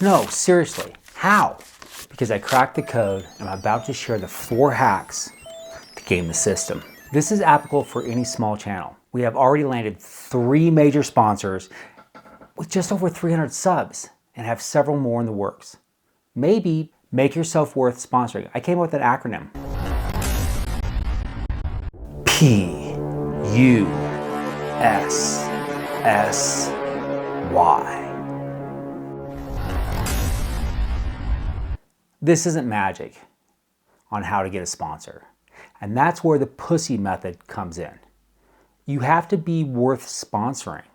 No, seriously, how? Because I cracked the code and I'm about to share the 4 hacks to game the system. This is applicable for any small channel. We have already landed 3 major sponsors with just over 300 subs and have several more in the works. Maybe make yourself worth sponsoring. I came up with an acronym. PUSSY. This isn't magic on how to get a sponsor. And that's where the pussy method comes in. You have to be worth sponsoring.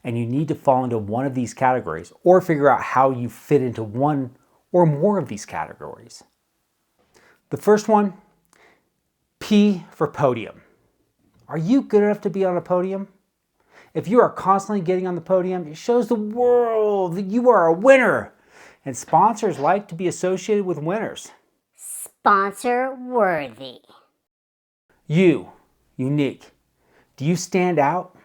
And you need to fall into one of these categories or figure out how you fit into one or more of these categories. The first one, P for podium. Are you good enough to be on a podium? If you are constantly getting on the podium, it shows the world that you are a winner. And sponsors like to be associated with winners. Sponsor worthy. You, unique. Do you stand out?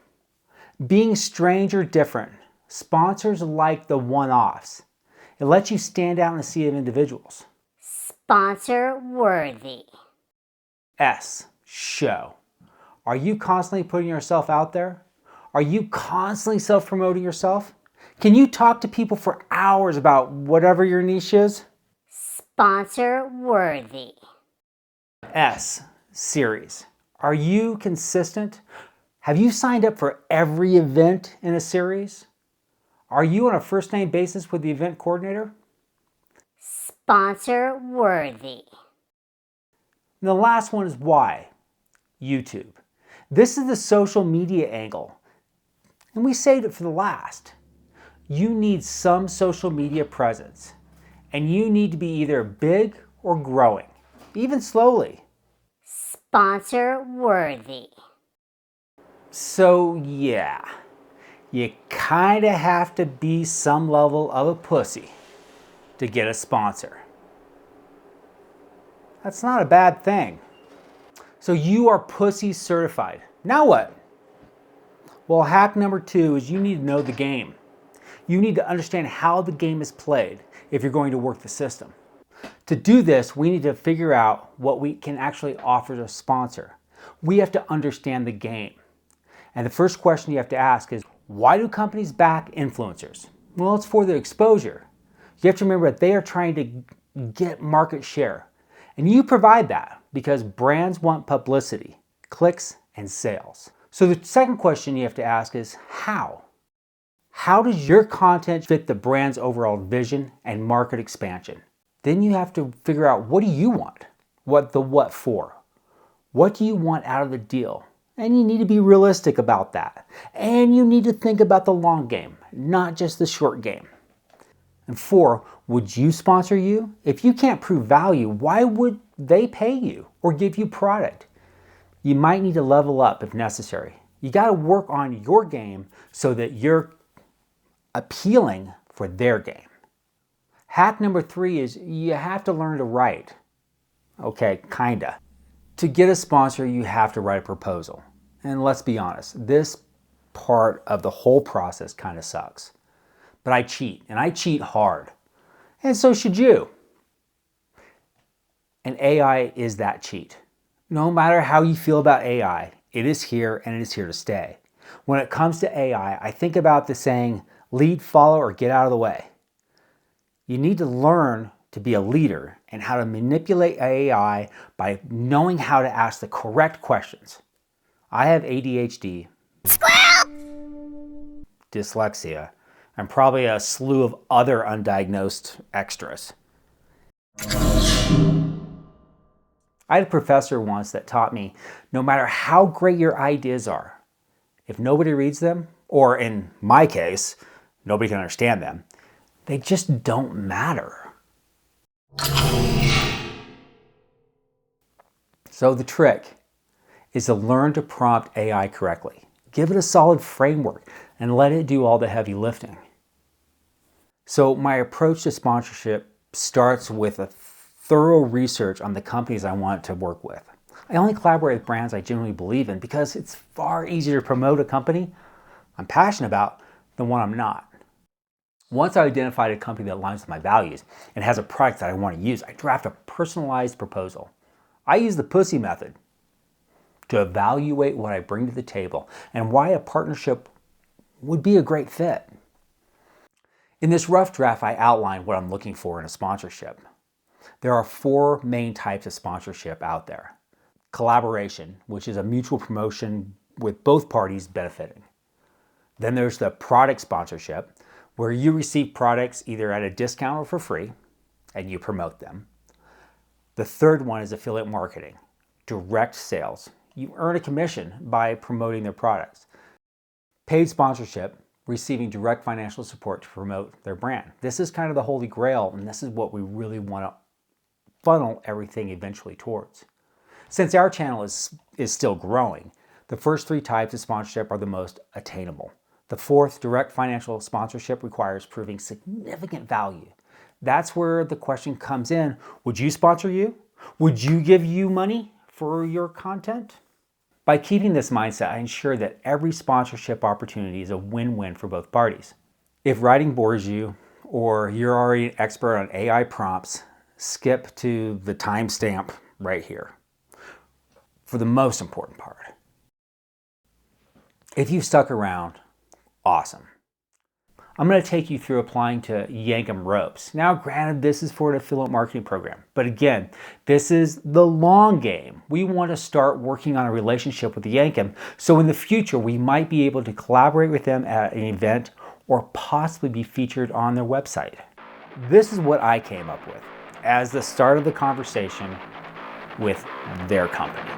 Being strange or different. Sponsors like the one-offs. It lets you stand out in a sea of individuals. Sponsor worthy. S, show. Are you constantly putting yourself out there? Are you constantly self-promoting yourself? Can you talk to people for hours about whatever your niche is? Sponsor worthy. S, series. Are you consistent? Have you signed up for every event in a series? Are you on a first name basis with the event coordinator? Sponsor worthy. And the last one is Y, YouTube. This is the social media angle. And we saved it for the last. You need some social media presence. And you need to be either big or growing, even slowly. Sponsor worthy. So yeah, you kind of have to be some level of a pussy to get a sponsor. That's not a bad thing. So you are pussy certified. Now what? Well, hack number 2 is you need to know the game. You need to understand how the game is played if you're going to work the system. To do this, we need to figure out what we can actually offer to a sponsor. We have to understand the game. And the first question you have to ask is, why do companies back influencers? Well, it's for their exposure. You have to remember that they are trying to get market share. And you provide that because brands want publicity, clicks, and sales. So the second question you have to ask is, how? How does your content fit the brand's overall vision and market expansion? Then you have to figure out, what do you want? What for? What do you want out of the deal? And you need to be realistic about that. And you need to think about the long game, not just the short game. And 4, would you sponsor you? If you can't prove value, why would they pay you or give you product? You might need to level up if necessary. You got to work on your game so that you're appealing for their game. Hack number 3 is you have to learn to write. Okay, kinda. To get a sponsor, you have to write a proposal. And let's be honest, this part of the whole process kind of sucks. But I cheat, and I cheat hard. And so should you. And AI is that cheat. No matter how you feel about AI, it is here and it is here to stay. When it comes to AI, I think about the saying, lead, follow, or get out of the way. You need to learn to be a leader and how to manipulate AI by knowing how to ask the correct questions. I have ADHD, dyslexia, and probably a slew of other undiagnosed extras. I had a professor once that taught me, no matter how great your ideas are, if nobody reads them, or in my case, nobody can understand them, they just don't matter. So the trick is to learn to prompt AI correctly. Give it a solid framework and let it do all the heavy lifting. So my approach to sponsorship starts with a thorough research on the companies I want to work with. I only collaborate with brands I genuinely believe in because it's far easier to promote a company I'm passionate about than one I'm not. Once I identified a company that aligns with my values and has a product that I want to use, I draft a personalized proposal. I use the pussy method to evaluate what I bring to the table and why a partnership would be a great fit. In this rough draft, I outline what I'm looking for in a sponsorship. There are 4 main types of sponsorship out there. Collaboration, which is a mutual promotion with both parties benefiting. Then there's the product sponsorship, where you receive products either at a discount or for free, and you promote them. The third one is affiliate marketing, direct sales. You earn a commission by promoting their products. Paid sponsorship, receiving direct financial support to promote their brand. This is kind of the holy grail, and this is what we really want to funnel everything eventually towards. Since our channel is still growing, the first 3 types of sponsorship are the most attainable. The fourth, direct financial sponsorship, requires proving significant value. That's where the question comes in. Would you sponsor you? Would you give you money for your content? By keeping this mindset, I ensure that every sponsorship opportunity is a win-win for both parties. If writing bores you, or you're already an expert on AI prompts, skip to the timestamp right here for the most important part. If you've stuck around, awesome. I'm going to take you through applying to Yankum Ropes. Now, granted, this is for an affiliate marketing program, but again, this is the long game. We want to start working on a relationship with Yankum, so in the future, we might be able to collaborate with them at an event or possibly be featured on their website. This is what I came up with as the start of the conversation with their company.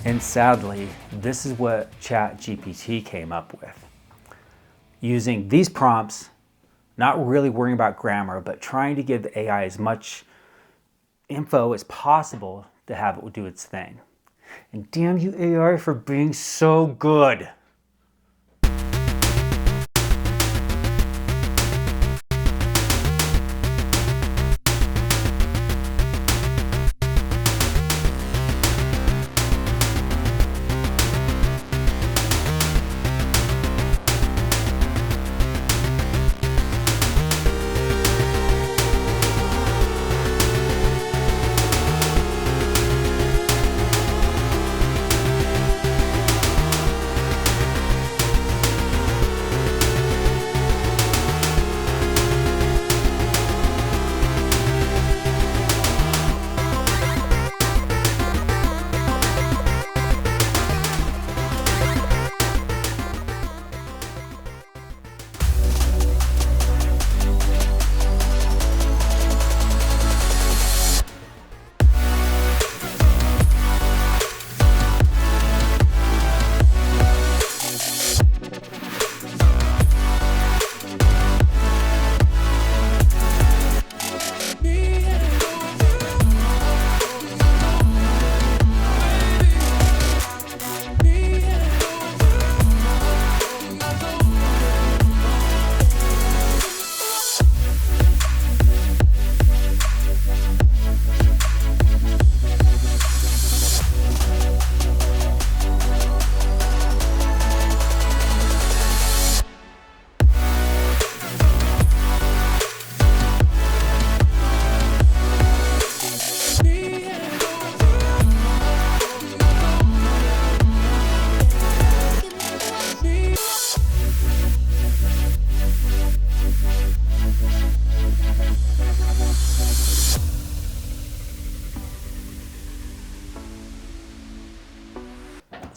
And sadly, this is what ChatGPT came up with. Using these prompts, not really worrying about grammar, but trying to give the AI as much info as possible to have it do its thing. And damn you AI for being so good.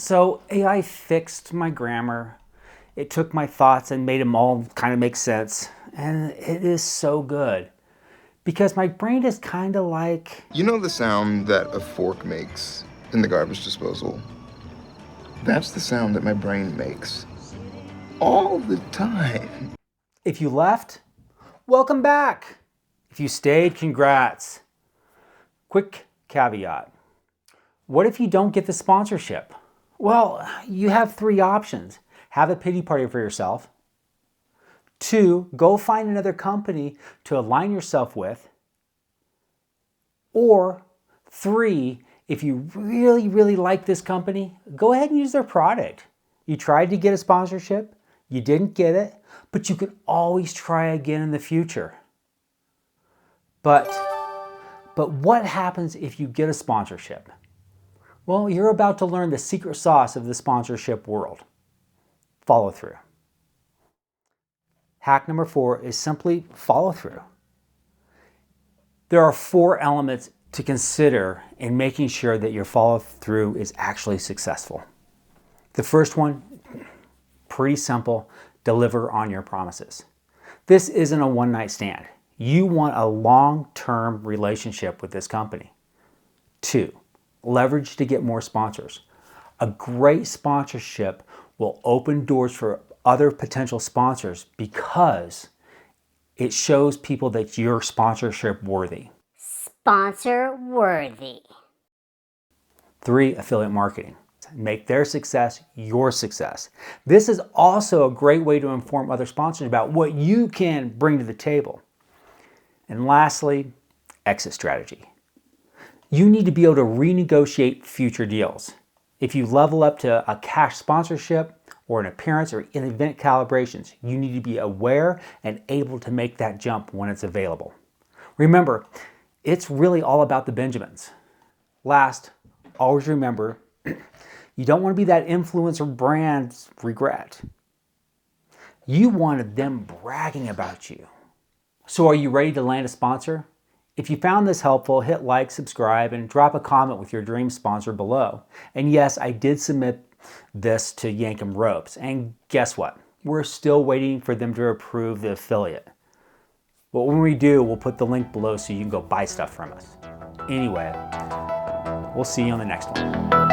So AI fixed my grammar. It took my thoughts and made them all kind of make sense. And it is so good. Because my brain is kind of like... You know the sound that a fork makes in the garbage disposal? That's the sound that my brain makes. All the time. If you left, welcome back. If you stayed, congrats. Quick caveat. What if you don't get the sponsorship? Well, you have 3 options. Have a pity party for yourself. 2, go find another company to align yourself with. Or 3, if you really, really like this company, go ahead and use their product. You tried to get a sponsorship, you didn't get it, but you can always try again in the future. But what happens if you get a sponsorship? Well, you're about to learn the secret sauce of the sponsorship world. Follow through. Hack number 4 is simply follow through. There are 4 elements to consider in making sure that your follow through is actually successful. The first one, pretty simple, deliver on your promises. This isn't a one-night stand. You want a long-term relationship with this company. 2, leverage to get more sponsors. A great sponsorship will open doors for other potential sponsors because it shows people that you're sponsorship worthy. Sponsor worthy. 3, affiliate marketing. Make their success your success. This is also a great way to inform other sponsors about what you can bring to the table. And lastly, exit strategy. You need to be able to renegotiate future deals. If you level up to a cash sponsorship or an appearance or in event calibrations, you need to be aware and able to make that jump when it's available. Remember, it's really all about the Benjamins. Last, always remember, you don't want to be that influencer brand's regret. You wanted them bragging about you. So are you ready to land a sponsor? If you found this helpful, hit like, subscribe, and drop a comment with your dream sponsor below. And yes, I did submit this to Yankum Ropes. And guess what? We're still waiting for them to approve the affiliate. But when we do, we'll put the link below so you can go buy stuff from us. Anyway, we'll see you on the next one.